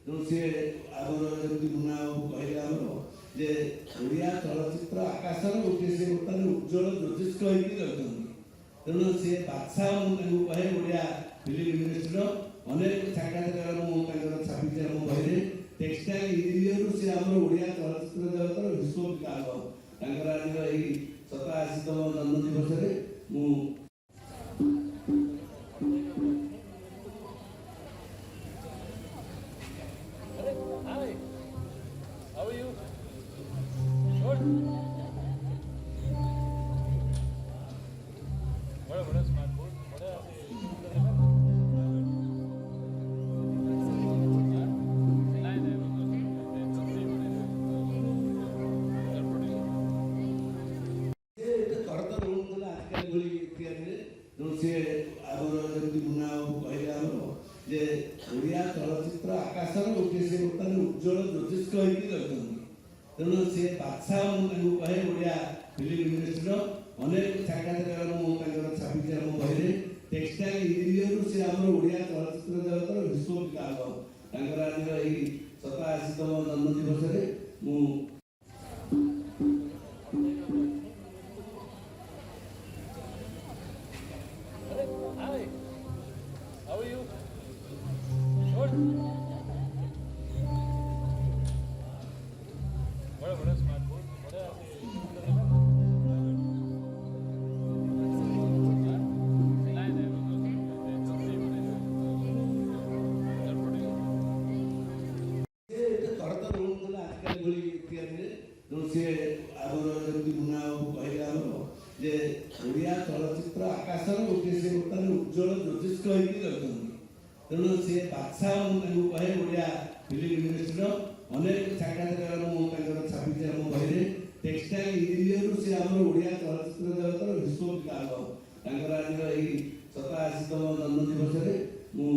ତେଣୁ ସେ ଆମର ଯେମିତି ମୁନା ବାବୁ କହିଲେ ଆମର ଯେ ଓଡ଼ିଆ ଚଳଚ୍ଚିତ୍ର ଆକାଶର ଗୋଟିଏ ସେ ବର୍ତ୍ତମାନ ଉଜ୍ଜଳ ଜ୍ୟୋତିଷ୍କ ହେଇକି ରହିଛନ୍ତି। ତେଣୁ ସେ ବାଦଶାହ ମୁଁ ତାଙ୍କୁ କହେ ଓଡ଼ିଆ ଫିଲ୍ମ ଇଣ୍ଡଷ୍ଟ୍ରିର ଅନେକ ସାକ୍ଷାତକାର ମୁଁ ତାଙ୍କର ଛାପିଛି ଆମ ବହିରେ। ଟେକ୍ସଟାଇଲ ଇଞ୍ଜିନିୟରରୁ ସେ ଆମର ଓଡ଼ିଆ ଚଳଚ୍ଚିତ୍ର ଜଗତର ବିଶ୍ୱ ବିକାଶ ତାଙ୍କର ଆଜିର ଏହି 87ତମ ଜନ୍ମ ଦିବସରେ ମୁଁ ସେ ଆମର ଯେମିତି ମୁନା ବାବୁ କହିଲେ ଆମର ଯେ ଓଡ଼ିଆ ଚଳଚ୍ଚିତ୍ର ଆକାଶର ଗୋଟିଏ ସେ ବର୍ତ୍ତମାନ ଉଜ୍ଜଳ ଜ୍ୟୋତିଷ୍କ ହେଇକି ରହିଛନ୍ତି। ତେଣୁ ସେ ବାଦଶାହ ମୁଁ ତାଙ୍କୁ କହେ ଓଡ଼ିଆ ଫିଲ୍ମ ଇଣ୍ଡଷ୍ଟ୍ରିର ଅନେକ ସାକ୍ଷାତକାର ମୁଁ ତାଙ୍କର ଛାପିଛି ଆମ ବହିରେ। ଟେକ୍ସଟାଇଲ ଇଞ୍ଜିନିୟରରୁ ସେ ଆମର ଓଡ଼ିଆ ଚଳଚ୍ଚିତ୍ର ଜଗତର ବିଶ୍ୱ ବିକାଶ ତାଙ୍କର ଆଜିର ଏହି 87ତମ ଜନ୍ମ ଦିବସରେ ମୁଁ ସେ ଆମର ଯେମିତି ମୁନା ବାବୁ କହିଲେ ଆମର ଯେ ଓଡ଼ିଆ ଚଳଚ୍ଚିତ୍ର ଆକାଶର ଗୋଟିଏ ସେ ବର୍ତ୍ତମାନ ଉଜ୍ଜଳ ଜ୍ୟୋତିଷ୍କ ହେଇକି ରହିଛନ୍ତି। ତେଣୁ ସେ ବାଦଶାହ ମୁଁ ତାଙ୍କୁ କହେ ଓଡ଼ିଆ ଫିଲ୍ମ ଇଣ୍ଡଷ୍ଟ୍ରିର ଅନେକ ସାକ୍ଷାତକାର ମୁଁ ତାଙ୍କର ଛାପିଛି ଆମ ବହିରେ। ଟେକ୍ସଟାଇଲ ଇଞ୍ଜିନିୟରରୁ ସେ ଆମର ଓଡ଼ିଆ ଚଳଚ୍ଚିତ୍ର ଜଗତର ବିଶ୍ୱ ବିକାଶ ତାଙ୍କର ଆଜିର ଏହି 87ତମ ଜନ୍ମ ଦିବସରେ ମୁଁ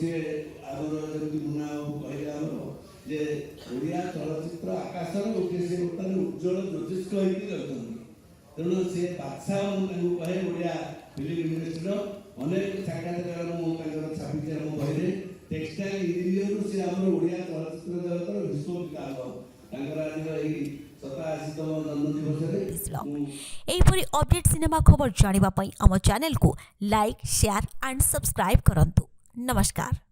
ସେ ଆମର ଯେମିତି ମୁନା ବାବୁ କହିଲେ ଆମର ଯେ ଓଡ଼ିଆ ଚଳଚ୍ଚିତ୍ର ଆକାଶର ଗୋଟିଏ ସେ ବର୍ତ୍ତମାନ ଉଜ୍ଜଳ ଜ୍ୟୋତିଷ୍କ ହେଇକି ରହିଛନ୍ତି। ତେଣୁ ସେ ବାଦଶାହ ମୁଁ ତାଙ୍କୁ କହେ ଓଡ଼ିଆ ଫିଲ୍ମ ଇଣ୍ଡଷ୍ଟ୍ରିର ଅନେକ ସାକ୍ଷାତକାର ମୁଁ ତାଙ୍କର ଛାପିଛି ଆମ ବହିରେ। ଟେକ୍ସଟାଇଲ ଇଞ୍ଜିନିୟରରୁ ସେ ଆମର ଓଡ଼ିଆ ଚଳଚ୍ଚିତ୍ର ଜଗତର ବିଶ୍ୱ ବିକାଶ ତାଙ୍କର ଆଜିର ଏହି 87ତମ ଜନ୍ମ ଦିବସରେ ଏହିପରି ଅପଡେଟ୍ ସିନେମା ଖବର ଜାଣିବା ପାଇଁ ଆମ ଚ୍ୟାନେଲକୁ ଲାଇକ୍, ସେୟାର ଆଣ୍ଡ ସବସ୍କ୍ରାଇब କରନ୍ତୁ। नमस्कार।